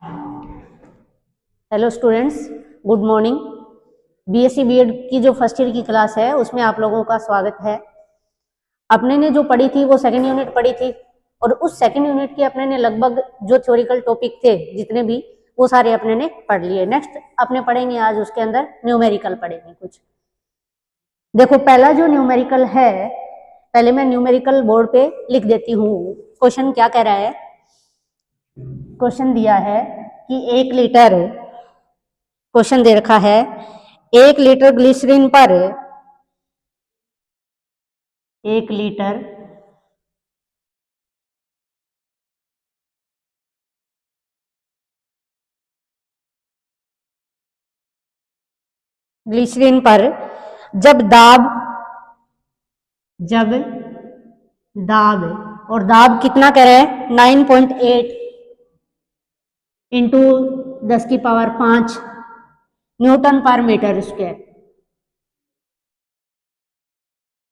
Hello students, good morning. BSc BEd की जो first year की क्लास है उसमें आप लोगों का स्वागत है। अपने ने जो पढ़ी थी वो सेकंड यूनिट पढ़ी थी और उस सेकंड यूनिट के अपने ने लगभग जो थ्योरिकल टॉपिक थे जितने भी वो सारे अपने ने पढ़ लिए। नेक्स्ट अपने पढ़ेंगे आज उसके अंदर न्यूमेरिकल पढ़ेंगे कुछ। देखो पहला जो न्यूमेरिकल है, पहले मैं न्यूमेरिकल बोर्ड पे लिख देती हूँ। क्वेश्चन क्या कह रहा है? क्वेश्चन दिया है कि 1 लीटर, क्वेश्चन दे रखा है 1 लीटर ग्लिसरीन पर 1 लीटर ग्लिसरीन पर जब दाब और दाब कितना कह रहे हैं 9.8 इंटू 10 की power 5 newton per metre square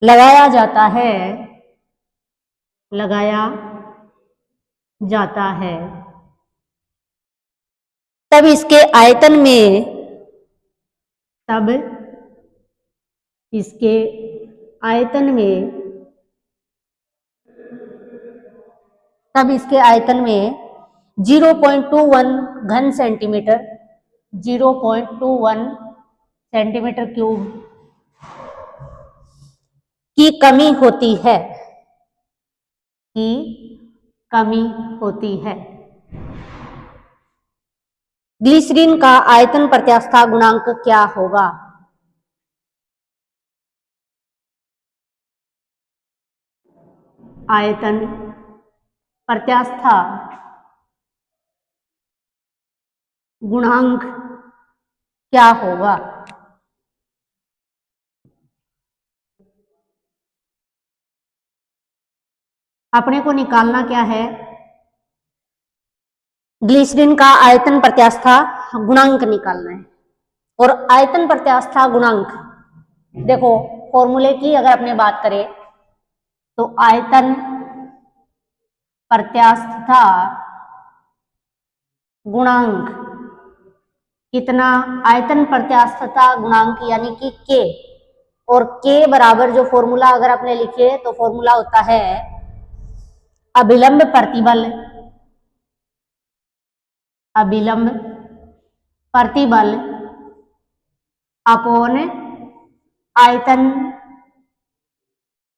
लगाया जाता है, तब इसके आयतन में 0.21 घन सेंटीमीटर 0.21 सेंटीमीटर क्यूब की कमी होती है। ग्लिसरीन का आयतन प्रत्यास्था गुणांक क्या होगा? आयतन प्रत्यास्था गुणांक क्या होगा? अपने को निकालना क्या है? ग्लिसरीन का आयतन प्रत्यास्था गुणांक निकालना है। और आयतन प्रत्यास्था गुणांक, देखो फॉर्मूले की अगर अपने बात करें तो आयतन प्रत्यास्था गुणांक कितना? आयतन प्रत्यास्थता गुणांक यानी कि के, और के बराबर जो फॉर्मूला अगर आपने लिखे तो फॉर्मूला होता है अभिलंब प्रतिबल अपॉन आयतन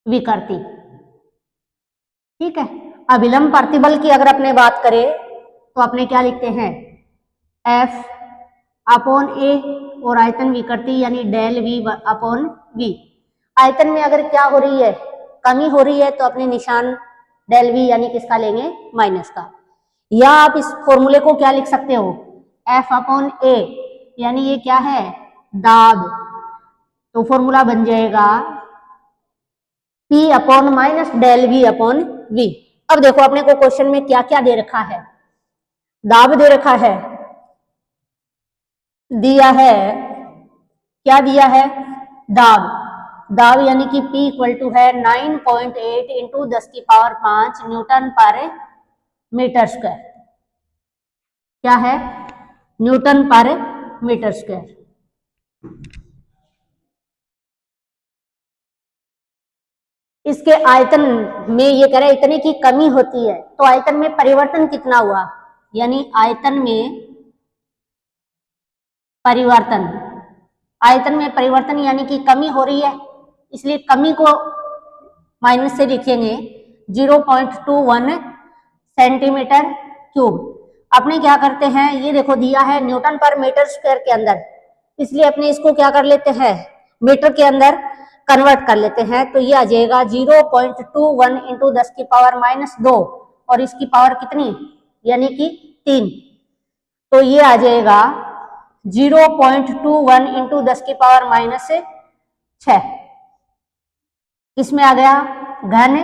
विकृति। ठीक है, अभिलंब प्रतिबल की अगर अपने बात करें तो अपने क्या लिखते हैं? F अपॉन ए, और आयतन विकृति यानी डेल V अपॉन V। आयतन में अगर क्या हो रही है? कमी हो रही है तो अपने निशान डेल V यानी किसका लेंगे? माइनस का। या आप इस फॉर्मूले को क्या लिख सकते हो? F अपॉन ए, यानी ये क्या है? दाब। तो फॉर्मूला बन जाएगा P upon minus del V upon V। अब देखो अपने को क्वेश्चन में क्या क्या दे रखा है? दाब दे रखा है, दिया है, क्या दिया है? दाब यानी कि P इक्वल टू है 9.8 इंटू 10 की power 5 newton per metre square. क्या है? Newton per metre square. इसके आयतन में ये कह रहे हैं इतने की कमी होती है, तो आयतन में परिवर्तन कितना हुआ? यानी आयतन में परिवर्तन यानी कि कमी हो रही है, इसलिए कमी को माइनस से लिखेंगे 0.21 सेंटीमीटर क्यूब। अपने क्या करते हैं, ये देखो दिया है न्यूटन पर मीटर स्क्वायर के अंदर, इसलिए अपने इसको क्या कर लेते हैं? मीटर के अंदर कन्वर्ट कर लेते हैं। तो ये आ जाएगा 0.21 इंटू 10 की पावर माइनस 2, और इसकी पावर कितनी? यानी कि 3। तो ये आ जाएगा 0.21 इंटू 10 की पावर माइनस 6। किसमें आ गया? घन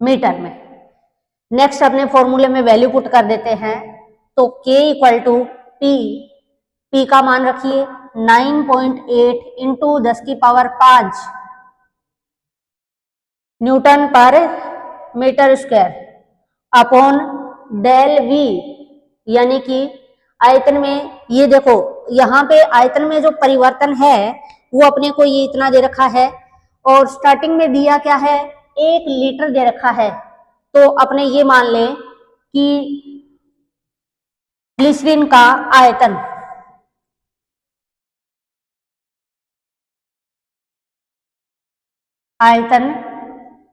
मीटर में। नेक्स्ट अपने फॉर्मूले में वैल्यू पुट कर देते हैं, तो K इक्वल टू P का मान रखिए 9.8 इंटू 10 की power 5 newton per metre square upon del V यानी कि आयतन में ये देखो यहाँ पे आयतन में जो परिवर्तन है वो अपने को ये इतना दे रखा है, और स्टार्टिंग में दिया क्या है, 1 लीटर दे रखा है। तो अपने ये मान लें कि ग्लिसरीन का आयतन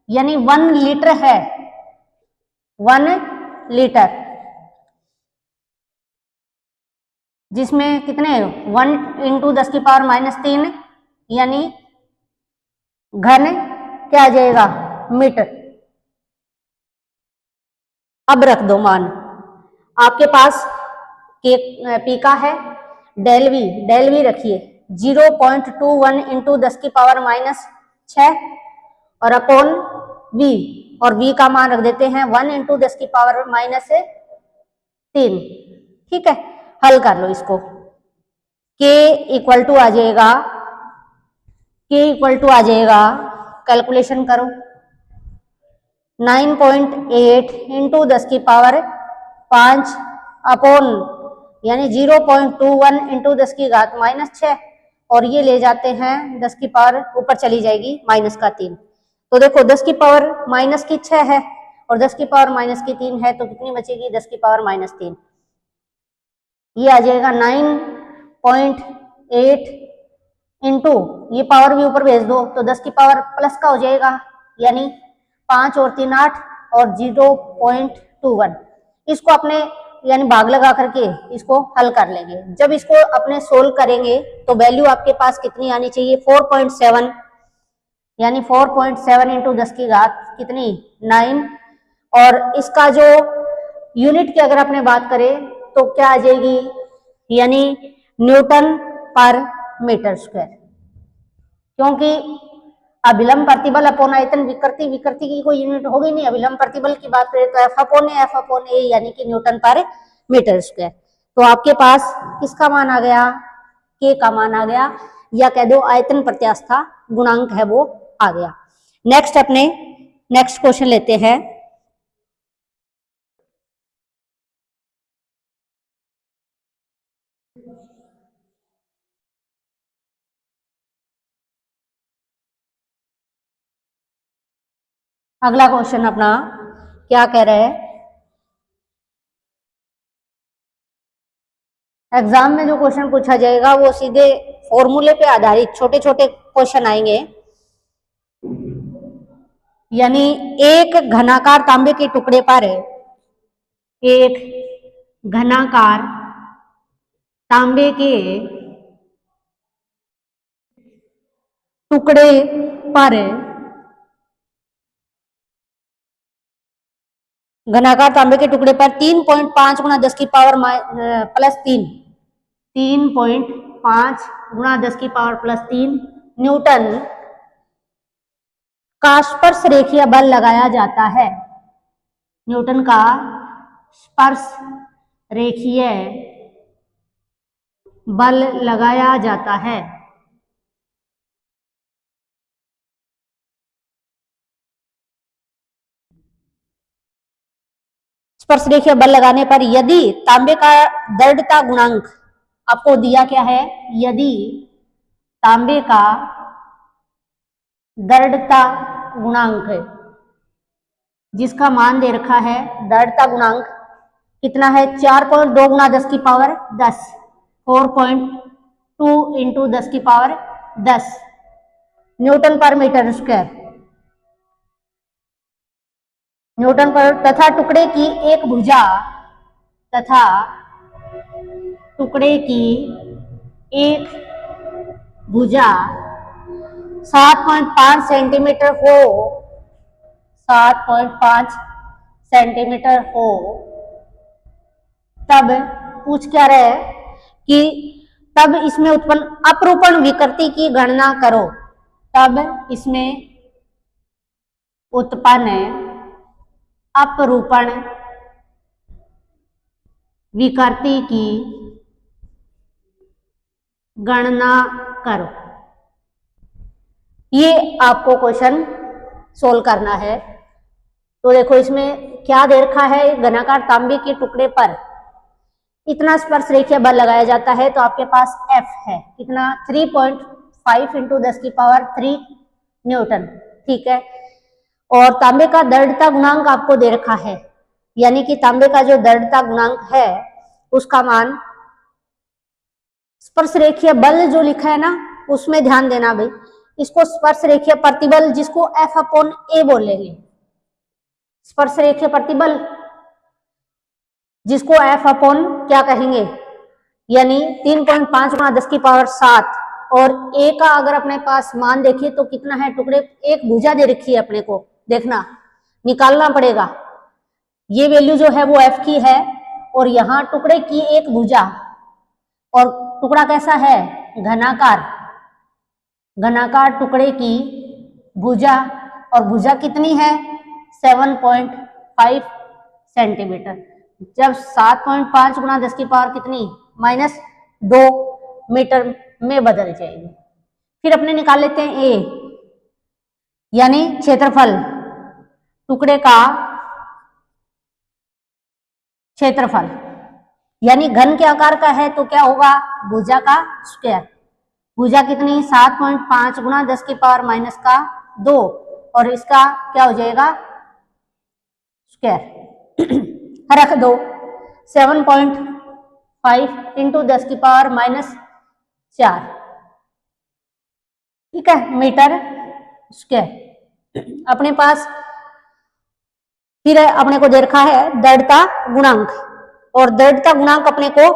यानी 1 लीटर है, 1 लीटर, जिसमें कितने 1 × 10⁻³ यानी घन क्या आ जाएगा, मीटर। अब रख दो मान, आपके पास के पी का है, डेल वी रखिए 0.21 × 10⁻⁶ और अपॉन वी, और वी का मान रख देते हैं 1 × 10⁻³ ठीक है। हल कर लो इसको, k इक्वल टू आ जाएगा, कैलकुलेशन करो 9.8 × 10⁵ अपॉन यानी 0.21 × 10⁻⁶, और ये ले जाते हैं 10 की पावर ऊपर चली जाएगी -3। तो देखो 10 की पावर -6 है और 10 की पावर -3 है, तो कितनी बचेगी, 10 की पावर -3। ये आ जाएगा 9.8 इंटू, ये पावर भी ऊपर भेज दो तो 10 की पावर प्लस का हो जाएगा, यानी 5 और 3 8 और 0.21। इसको अपने यानी भाग लगा करके इसको हल कर लेंगे। जब इसको अपने सोल्व करेंगे तो वैल्यू आपके पास कितनी आनी चाहिए, 4.7, यानी 4.7 × 10 की घात कितनी 9, और इसका जो यूनिट की अगर अपने बात करें तो क्या आ जाएगी, यानी न्यूटन पर मीटर स्क्वायर, क्योंकि अभिलंब प्रतिबल अपॉन आयतन विकृति की कोई यूनिट होगी नहीं। अभिलंब प्रतिबल की बात करें तो F/A यानी कि न्यूटन पर मीटर स्क्वायर। तो आपके पास किसका मान आ गया, K का मान आ गया, या कह दो आयतन प्रत्यास्था गुणांक है वो आ गया। नेक्स्ट क्वेश्चन लेते हैं। अगला क्वेश्चन अपना क्या कह रहे हैं, एग्जाम में जो क्वेश्चन पूछा जाएगा वो सीधे फॉर्मूले पे आधारित छोटे छोटे क्वेश्चन आएंगे। यानी एक घनाकार तांबे के टुकड़े पर, एक घनाकार तांबे के टुकड़े पर, घनाकार तांबे के टुकड़े पर 3.5 × 10 की पावर +3, 3.5 × 10 की पावर +3 न्यूटन का स्पर्श रेखीय बल लगाया जाता है। न्यूटन का स्पर्श रेखीय बल लगाया जाता है। स्पर्श रेखीय बल लगाने पर यदि तांबे का दृढ़ता गुणांक आपको दिया क्या है, यदि तांबे का दृढ़ता गुणांक जिसका मान दे रखा है, दृढ़ता गुणांक कितना है, 4.2 × 10 की पावर 10, 4.2 × 10 की power 10 Newton per metre square, Newton पर, तथा टुकड़े की एक भुजा, तथा टुकड़े की एक भुजा 7.5 सेंटीमीटर हो, 7.5 सेंटीमीटर हो, तब पूछ क्या रहे कि तब इसमें उत्पन्न अपरूपण विकृति की गणना करो, तब इसमें उत्पन्न अपरूपण विकृति की गणना करो। ये आपको क्वेश्चन सोल्व करना है। तो देखो इसमें क्या दे रखा है, घनाकार तांबे के टुकड़े पर इतना स्पर्श रेखीय बल लगाया जाता है, तो आपके पास F है कितना 3.5 इंटू 10⁻³ न्यूटन। ठीक है, और तांबे का दृढ़ता गुणांक आपको दे रखा है, यानी कि तांबे का जो दृढ़ता गुणांक है उसका मान, स्पर्श रेखीय बल जो लिखा है ना उसमें ध्यान देना भाई, इसको स्पर्श रेखीय प्रतिबल जिसको F/A बोलेंगे, स्पर्श रेखीय प्रतिबल जिसको F/ क्या कहेंगे, यानी 3.5 गुणा 10⁻⁷, और A का अगर अपने पास मान देखिए तो कितना है टुकड़े, एक भुजा दे रखी है अपने को, देखना निकालना पड़ेगा, ये वैल्यू जो है वो F की है, और यहाँ टुकड़े की एक भुजा, और टुकड़ा कैसा है घनाकार, घनाकार टुकड़े की भुजा, और भुजा कितनी है 7.5 सेंटीमीटर। जब 7.5 गुणा 10⁻³ कितनी -2 मीटर में बदल जाएगी। फिर अपने निकाल लेते हैं ए, यानी क्षेत्रफल, टुकड़े का क्षेत्रफल, यानी घन के आकार का है तो क्या होगा भुजा का स्क्वायर। भुजा कितनी 7.5 गुणा 10⁻⁻2, और इसका क्या हो जाएगा स्क्वायर रख दो 7.5 इंटू 10⁻⁴, ठीक है, मीटर स्क्वायर। अपने पास फिर अपने को दे रखा है दृढ़ता गुणांक, और दृढ़ता गुणांक अपने को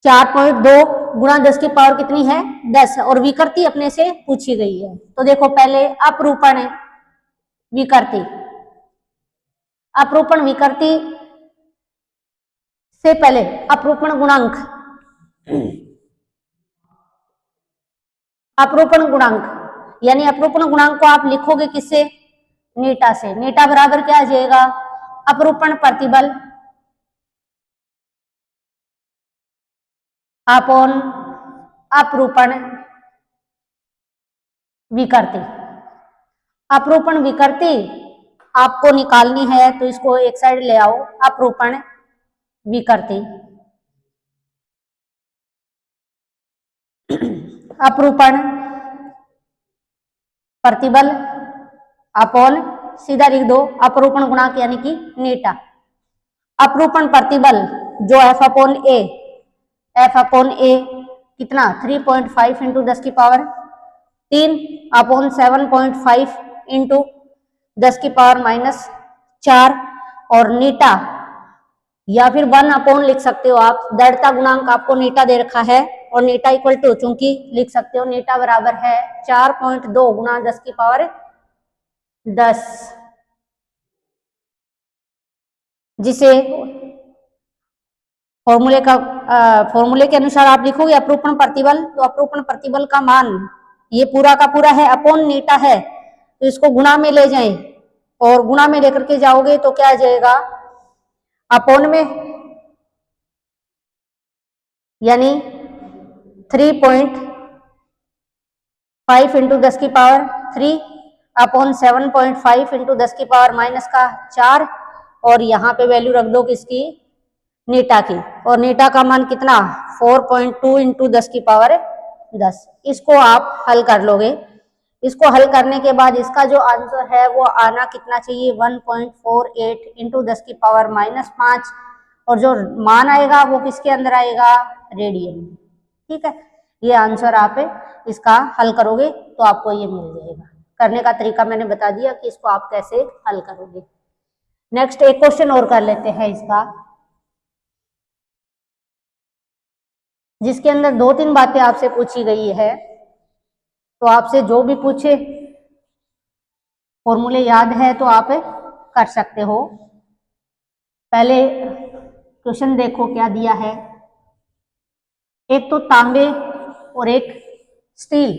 4.2 गुणा 10⁻³ कितनी है 10, और विकृति अपने से पूछी गई है। तो देखो पहले अपरूपण विकृति, अपरूपण विकृति से पहले अपरूपण गुणांक, अपरूपण गुणांक, यानी अपरूपण गुणांक को आप लिखोगे किससे नीटा से। नीटा बराबर क्या आ जाएगा अपरूपण प्रतिबल अपॉन अपरूपण विकृति। अपरूपण विकृति आपको निकालनी है तो इसको एक साइड ले आओ, अपरूपण विकृति, अपरूपण प्रतिबल अपॉन सीधा लिख दो अपरूपण गुणांक यानी कि नीटा। अपरूपण प्रतिबल जो F/A, F/A कितना 3.5 इंटू 10⁻³ अपॉन 7.5 इंटू 10⁻⁴, और नीटा या फिर 1 लिख सकते हो आप, दृढ़ता गुणांक आपको नीटा दे रखा है, और नीटा इक्वल टू चूंकि लिख सकते हो नीटा बराबर है 4.2 गुणा 10⁻10, जिसे फॉर्मूले के अनुसार आप लिखोगे अपरूपण प्रतिबल, तो अपरूपण प्रतिबल का मान ये पूरा का पूरा है अपॉन नीटा है, तो इसको गुणा में ले जाएं, और गुणा में लेकर के जाओगे तो क्या आ जाएगा अपॉन में, यानी 3.5 इंटू 10⁻³ अपॉन 7.5 इंटू 10⁻⁴, और यहाँ पे वैल्यू रख दो किसकी नीटा की, और नीटा का मान कितना 4.2 इंटू 10⁻10। इसको आप हल कर लोगे। इसको हल करने के बाद इसका जो आंसर है वो आना कितना चाहिए 1.48 इंटू 10⁻⁻5, और जो मान आएगा वो किसके अंदर आएगा रेडियन। ठीक है, ये आंसर आप इसका हल करोगे तो आपको ये मिल जाएगा। करने का तरीका मैंने बता दिया कि इसको आप कैसे हल करोगे। नेक्स्ट एक क्वेश्चन और कर लेते हैं इसका, जिसके अंदर 2-3 बातें आपसे पूछी गई है, तो आपसे जो भी पूछे फॉर्मूले याद है तो आप कर सकते हो। पहले क्वेश्चन देखो क्या दिया है, एक तो तांबे और एक स्टील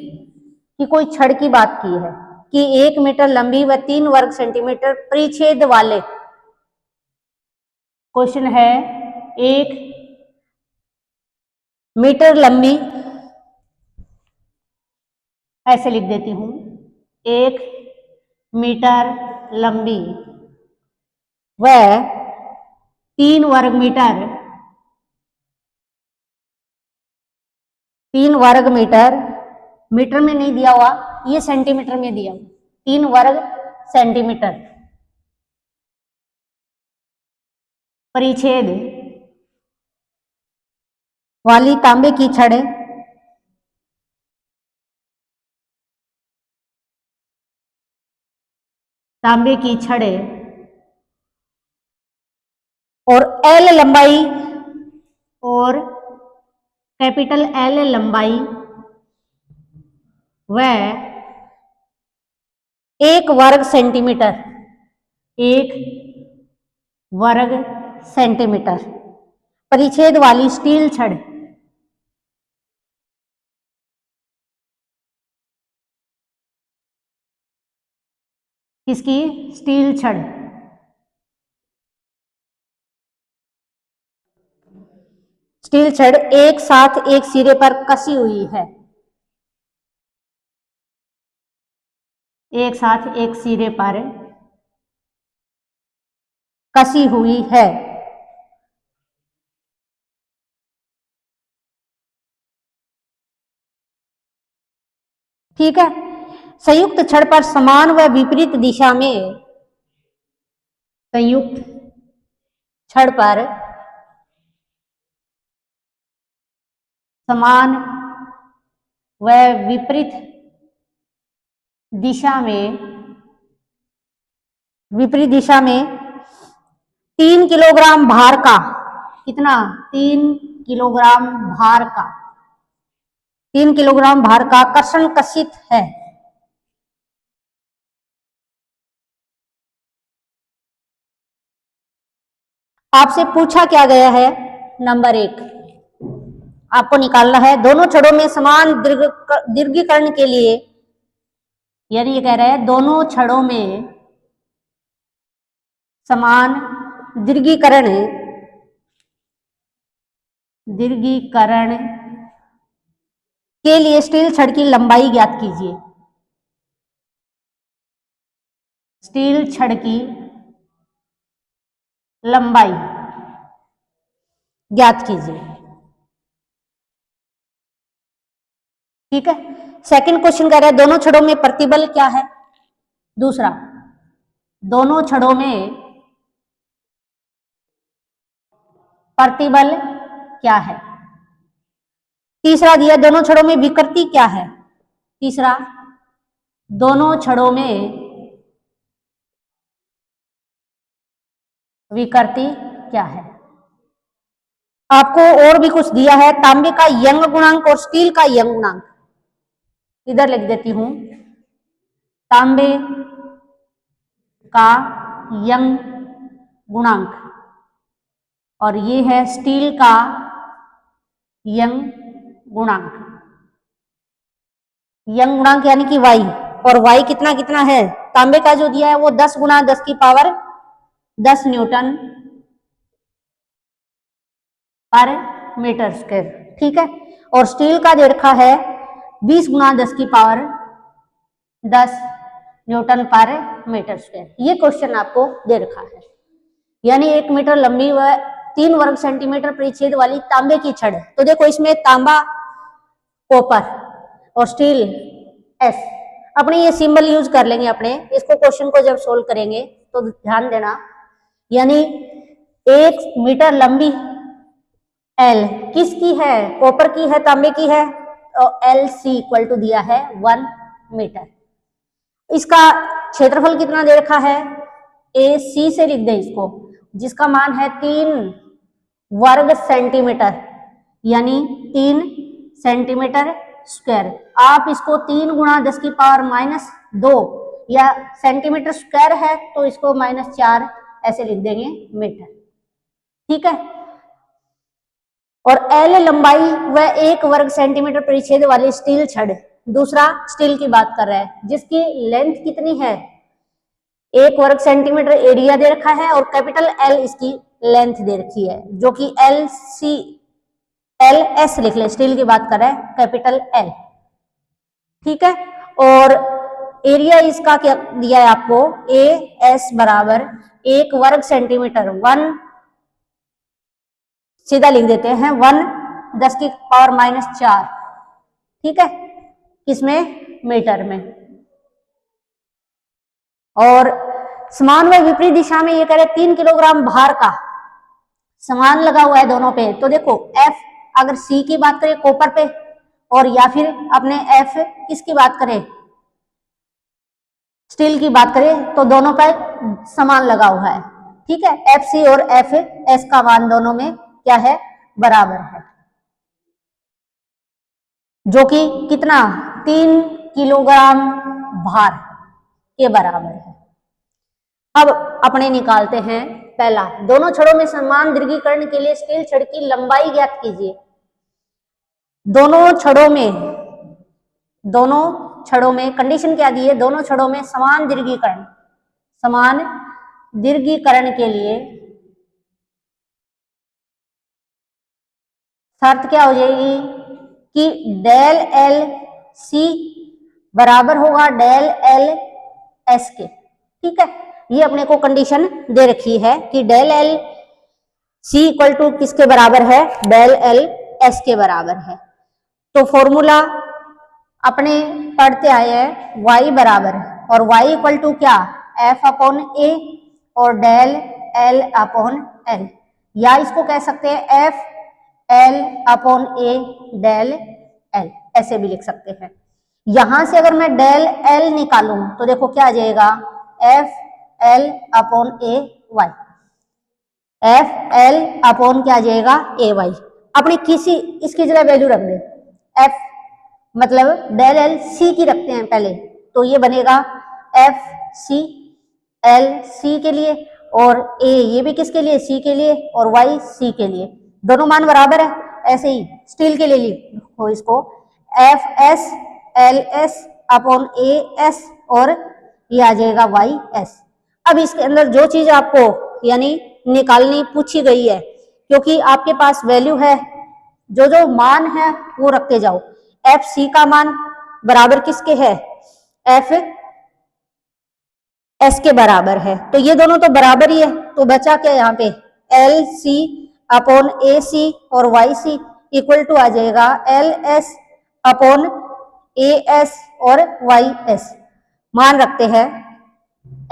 की कोई छड़ की बात की है कि 1 मीटर लंबी व 3 वर्ग सेंटीमीटर परिच्छेद वाले, क्वेश्चन है 1 मीटर लंबी, ऐसे लिख देती हूं 1 मीटर लंबी व 3 वर्ग मीटर, 3 वर्ग मीटर, मीटर में नहीं दिया हुआ, ये सेंटीमीटर में दिया हुआ, 3 वर्ग सेंटीमीटर। परिच्छेद वाली तांबे की छड़ तांबे की छड़ और एल लंबाई और कैपिटल एल लंबाई व 1 वर्ग सेंटीमीटर, 1 वर्ग सेंटीमीटर परिच्छेद वाली स्टील छड़ किसकी? स्टील छड़। स्टील छड़ एक साथ एक सिरे पर कसी हुई है, एक साथ एक सिरे पर कसी हुई है। ठीक है। संयुक्त छड़ पर समान व विपरीत दिशा में, संयुक्त छड़ पर समान व विपरीत दिशा में, विपरीत दिशा में 3 किलोग्राम भार का, कितना? 3 किलोग्राम भार का, 3 किलोग्राम भार का कर्षण कसित है। आपसे पूछा क्या गया है? नंबर 1 आपको निकालना है दोनों छड़ों में समान दीर्घीकरण के लिए, यानी ये कह रहा है दोनों छड़ों में समान दीर्घीकरण के लिए स्टील छड़ की लंबाई ज्ञात कीजिए। स्टील छड़ की लंबाई ज्ञात कीजिए। ठीक है। सेकंड क्वेश्चन कह रहा है दोनों छड़ों में प्रतिबल क्या है। दूसरा, दोनों छड़ों में प्रतिबल क्या है। तीसरा दिया दोनों छड़ों में विकृति क्या है। तीसरा, दोनों छड़ों में विकृति क्या है। आपको और भी कुछ दिया है, तांबे का यंग गुणांक और स्टील का यंग गुणांक, इधर लिख देती हूं। तांबे का यंग गुणांक और ये है स्टील का यंग गुणांक। यंग गुणांक यानी कि वाई, और वाई कितना कितना है? तांबे का जो दिया है वो 10 गुणा 10 की power 10 Newton per metre square. ठीक है। और स्टील का दे रखा है 20 गुणा 10 की power 10 Newton per metre square. ये क्वेश्चन आपको दे रखा है। यानी 1 मीटर लंबी व 3 वर्ग सेंटीमीटर परिच्छेद वाली तांबे की छड़। तो देखो इसमें तांबा, कॉपर और स्टील एस, अपने ये सिंबल यूज कर लेंगे अपने इसको, क्वेश्चन को जब सोल्व करेंगे तो ध्यान देना। यानी 1 मीटर लंबी एल किसकी है? कॉपर की है, तांबे की है, तो एल सी इक्वल टू दिया है 1 मीटर। इसका क्षेत्रफल कितना दे रखा है? ए सी से लिख दे इसको, जिसका मान है 3 वर्ग सेंटीमीटर, यानी 3 सेंटीमीटर स्क्वायर। आप इसको 3 गुणा 10 की पावर -2 या सेंटीमीटर स्क्वायर है तो इसको -4 ऐसे लिख देंगे मीटर। ठीक है। और एल लंबाई व 1 वर्ग सेंटीमीटर परिच्छेद वाली स्टील छड़। दूसरा स्टील की बात कर रहा है जिसकी लेंथ कितनी है? 1 वर्ग सेंटीमीटर एरिया दे रखा है और कैपिटल एल इसकी लेंथ दे रखी है, जो कि एल एस लिख ले। स्टील की बात कर रहा है, कैपिटल एल। ठीक है। और एरिया इसका क्या दिया है आपको? ए एस बराबर 1 वर्ग सेंटीमीटर 1 सीधा लिख देते हैं 1×10⁻⁴, ठीक है, किसमें, मीटर में। और समान व विपरीत दिशा में ये कह रहे 3 किलोग्राम भार का समान लगा हुआ है दोनों पे। तो देखो F अगर C की बात करें कॉपर पे, और या फिर अपने F किसकी बात करें, स्टील की बात करें, तो दोनों पे समान लगा हुआ है, ठीक है। FC और FS का मान दोनों में क्या है, बराबर है, जो कि कितना, 3 किलोग्राम भार के बराबर है। अब अपने निकालते हैं पहला, दोनों छड़ों में समान दीर्घीकरण के लिए स्टील छड़ की लंबाई ज्ञात कीजिए। दोनों छड़ों में कंडीशन क्या दी है, दोनों छड़ों में समान दीर्घीकरण के लिए शर्त क्या हो जाएगी कि डेल एल सी बराबर होगा डेल एल एस के, ठीक है। ये अपने को कंडीशन दे रखी है कि del L C equal to किसके बराबर है, डेल एल एस के बराबर है। तो फॉर्मूला अपने पढ़ते आए हैं y बराबर, और y इक्वल टू क्या, F/A और डेल L/L, या इसको कह सकते हैं FL/A डेल L, ऐसे भी लिख सकते हैं। यहां से अगर मैं डेल L निकालूं तो देखो क्या आ जाएगा, FL/A y, FL/ क्या आ जाएगा, AY। अपनी किसी इसकी जगह वैल्यू रख दे, F मतलब डेल एल सी की रखते हैं पहले, तो ये बनेगा FC L C के लिए, और A ये भी किसके लिए, C के लिए, और Y C के लिए, दोनों मान बराबर है। ऐसे ही स्टील के लिए लिखो इसको FS LS/AS, और ये आ जाएगा YS। अब इसके अंदर जो चीज आपको यानी निकालनी पूछी गई है, क्योंकि आपके पास वैल्यू है, जो मान है वो रखते जाओ। FC का मान बराबर किसके है, FS के बराबर है, तो ये दोनों तो बराबर ही है। तो बचा क्या यहाँ पे, LC/AC और YC इक्वल टू आ जाएगा LS/AS और YS। मान रखते हैं,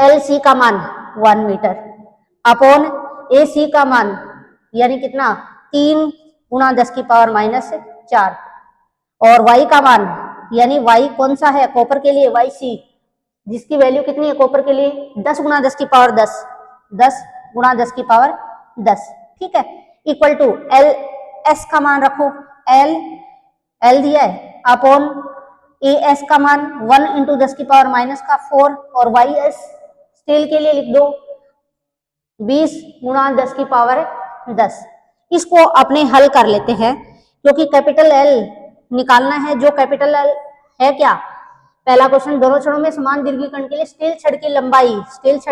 LC का मान 1 मीटर अपॉन AC का मान यानी कितना, 3×10⁻⁴, और Y का मान यानी Y कौन सा है, कॉपर के लिए YC, जिसकी वैल्यू कितनी है कॉपर के लिए, 10×10⁻10, 10×10⁻10, ठीक है, इक्वल टू LS का मान रखो, L दिया है, अपॉन AS का मान 1×10⁻⁴, और YS स्टील के लिए लिख दो 20×10⁻10। इसको अपने हल कर लेते हैं, क्योंकि कैपिटल L निकालना है, जो कैपिटल L है क्या, पहला क्वेश्चन, दोनों छड़ों में समान दीर्घीकरण के लिए स्टील छड़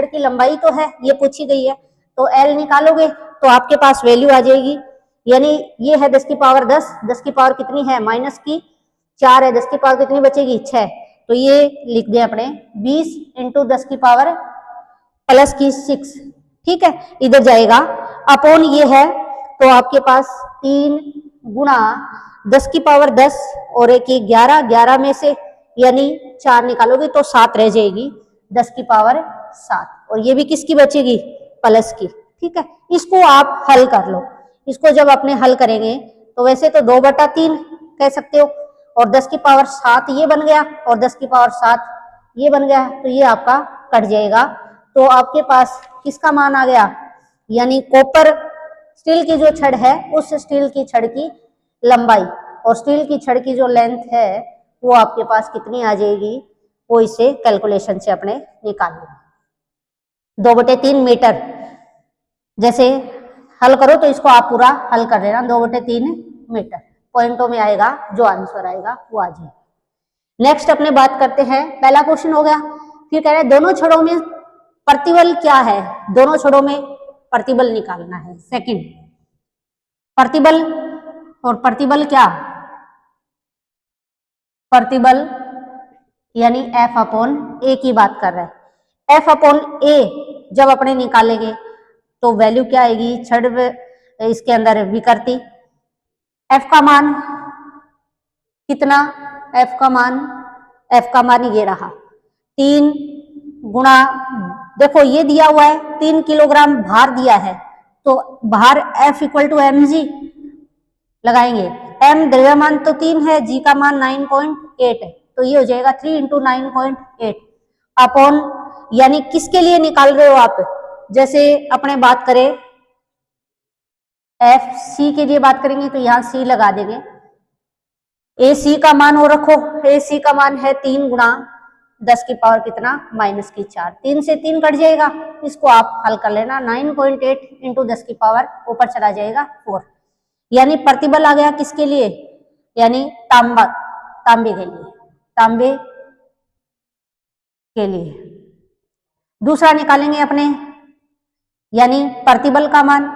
की लंबाई तो है, ये पूछी गई है, तो L निकालोगे तो आपके पास वैल्यू आ जाएगी, यानी ये है 10 की पावर 10, 10 की पावर कितनी है, -4 है, 10 की पावर कितनी बचेगी, 6, तो ये लिख दें अपने 20×10⁻6, ठीक है, इधर जाएगा, अपॉन ये है, तो आपके पास 3×10⁻10 और एक 11, 11 में से यानी 4 निकालोगे तो 7 रह जाएगी, 10 की पावर 7, और ये भी किसकी बचेगी, प्लस की, ठीक है। इसको आप हल कर लो, इसको जब अपने हल करेंगे तो वैसे तो 2/3 कह सकते हो, और 10 की पावर 7 ये बन गया, और 10 की पावर 7 ये बन गया, तो ये आपका कट जाएगा, तो आपके पास किसका मान आ गया, यानी कॉपर स्टील की जो छड़ है उस स्टील की छड़ की लंबाई, और स्टील की छड़ की जो लेंथ है वो आपके पास कितनी आ जाएगी, वो इसे कैलकुलेशन से अपने निकाल लेंगे, 2/3 मीटर। जैसे हल करो तो इसको आप पूरा हल कर लेना, 2/3 मीटर, पॉइंटों में आएगा, जो आंसर आएगा वो आ जाएगा। नेक्स्ट अपने बात करते हैं, पहला क्वेश्चन हो गया, फिर कह रहे हैं दोनों छड़ों में प्रतिबल क्या है, दोनों छड़ों में प्रतिबल निकालना है। सेकंड प्रतिबल, और प्रतिबल क्या, प्रतिबल यानी F/A की बात कर रहे हैं। F/A जब अपने निकालेंगे तो वैल्यू क्या आएगी, इसके अंदर विकृति। एफ का मान कितना, एफ का मान ये रहा 3 गुणा, देखो ये दिया हुआ है 3 किलोग्राम भार दिया है, तो भार F equal to M G लगाएंगे। एम द्रव्यमान तो 3 है, जी का मान 9.8 है, तो ये हो जाएगा 3 इंटू 9.8 अपॉन, यानी किसके लिए निकाल रहे हो आप, जैसे अपने बात करें एफ सी के लिए बात करेंगे तो यहां सी लगा देंगे। ए सी का मान वो रखो, ए सी का मान है 3 गुणा 10 की पावर कितना -4, 3 से 3 कट जाएगा, इसको आप हल कर लेना। 9.8 इंटू 10 की पावर ऊपर चला जाएगा 4, यानी प्रतिबल आ गया किसके लिए, यानी तांबे के लिए। दूसरा निकालेंगे अपने, यानी प्रतिबल का मान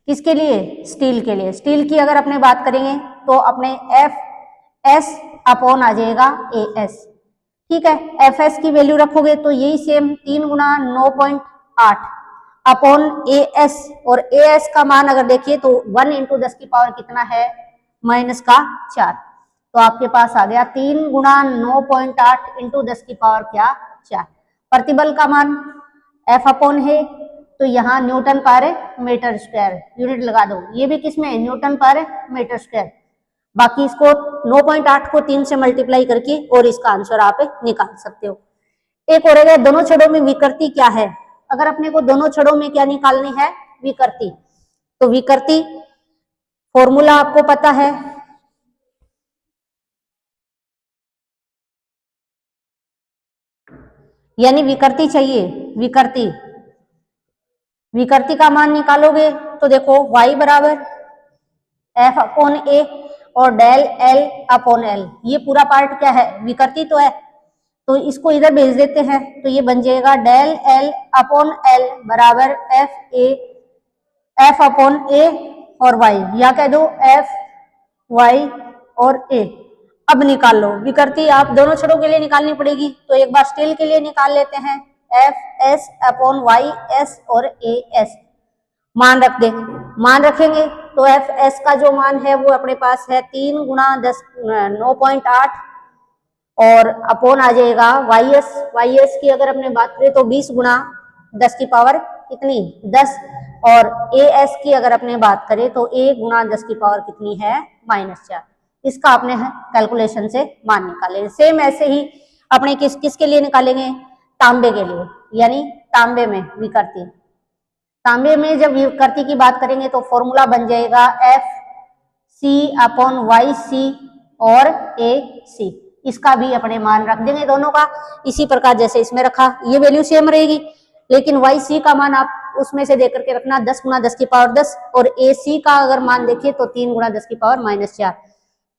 किसके लिए, स्टील के लिए। स्टील की अगर अपने बात करेंगे तो अपने एफ एस अपॉन आ जाएगा ए एस, ठीक है। एफ एस की वैल्यू रखोगे तो यही सेम 3 गुणा 9.8 अपॉन ए एस, और ए एस का मान अगर देखिए तो 1 इंटू 10 की पावर कितना है -4, तो आपके पास आ गया 3 गुणा 9.8 इंटू 10 की पावर क्या 4। प्रतिबल का मान एफ अपॉन है, तो यहाँ Newton per metre square unit लगा दो, ये भी किसमें न्यूटन पर मीटर स्क्वायर। बाकी इसको 9.8 को 3 से मल्टीप्लाई करके और इसका आंसर आप निकाल सकते हो। एक और है दोनों छड़ों में विकृति क्या है। अगर अपने को दोनों छड़ों में क्या निकालनी है, विकृति, तो विकृति फॉर्मूला आपको पता है, यानी विकृति चाहिए, विकृति का मान निकालोगे तो देखो y बराबर एफ अपॉन ए और डेल एल अपॉन एल, ये पूरा पार्ट क्या है, विकृति तो है, तो इसको इधर भेज देते हैं, तो ये बन जाएगा डेल एल अपॉन एल बराबर एफ अपॉन ए और y, या कह दो एफ y और a। अब निकाल लो विकृति, आप दोनों छड़ों के लिए निकालनी पड़ेगी, तो एक बार स्टील के लिए निकाल लेते हैं, F S upon Y S और ए एस मान रख देंगे। मान रखेंगे तो एफ एस का जो मान है वो अपने पास है 3 गुणा 9.8 और अपॉन आ जाएगा वाई एस की अगर अपने बात करें तो 20 गुणा 10 की पावर कितनी 10, और ए एस की अगर अपने बात करें तो ए गुणा 10 की पावर कितनी है -4। इसका आपने कैलकुलेशन से मान निकाले। सेम ऐसे ही अपने किसके लिए निकालेंगे, तांबे के लिए, यानी तांबे में विकृति। तांबे में जब विकृति की बात करेंगे तो फॉर्मूला बन जाएगा F C upon Y C और ए सी, इसका भी अपने मान रख देंगे दोनों का, इसी प्रकार जैसे इसमें रखा, ये वैल्यू सेम रहेगी, लेकिन वाई सी का मान आप उसमें से देकर के रखना 10 गुणा 10 की पावर 10, और ए सी का अगर मान देखिए तो 3 गुणा 10 की पावर -4,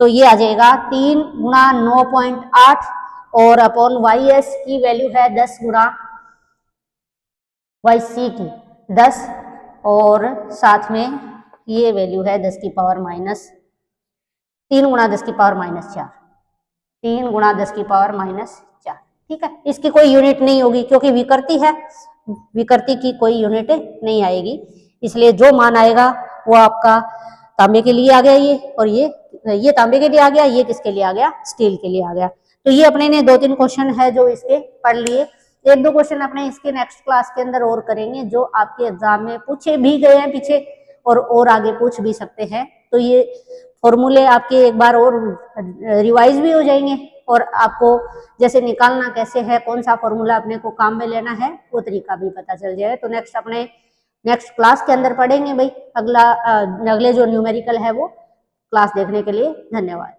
तो ये आ जाएगा 3 गुणा 9.8 और अपॉन वाई एस की वैल्यू है 10 गुणा वाई सी की 10, और साथ में ये वैल्यू है 10 की पावर -3 गुणा 10 की पावर -4, 3 गुणा 10 की पावर -4, ठीक है। इसकी कोई यूनिट नहीं होगी क्योंकि विकृति है, विकृति की कोई यूनिट नहीं आएगी, इसलिए जो मान आएगा वो आपका तांबे के लिए आ गया ये, और ये तांबे के लिए आ गया, ये किसके लिए आ गया, स्टील के लिए आ गया। तो ये अपने ने 2-3 क्वेश्चन है जो इसके पढ़ लिए, 1-2 क्वेश्चन अपने इसके नेक्स्ट क्लास के अंदर और करेंगे जो आपके एग्जाम में पूछे भी गए हैं पीछे और आगे पूछ भी सकते हैं। तो ये फॉर्मूले आपके एक बार और रिवाइज भी हो जाएंगे, और आपको जैसे निकालना कैसे है, कौन सा फॉर्मूला अपने को काम में लेना है, वो तरीका भी पता चल जाए। तो नेक्स्ट क्लास के अंदर पढ़ेंगे भाई, अगले जो न्यूमेरिकल है वो क्लास देखने के लिए धन्यवाद।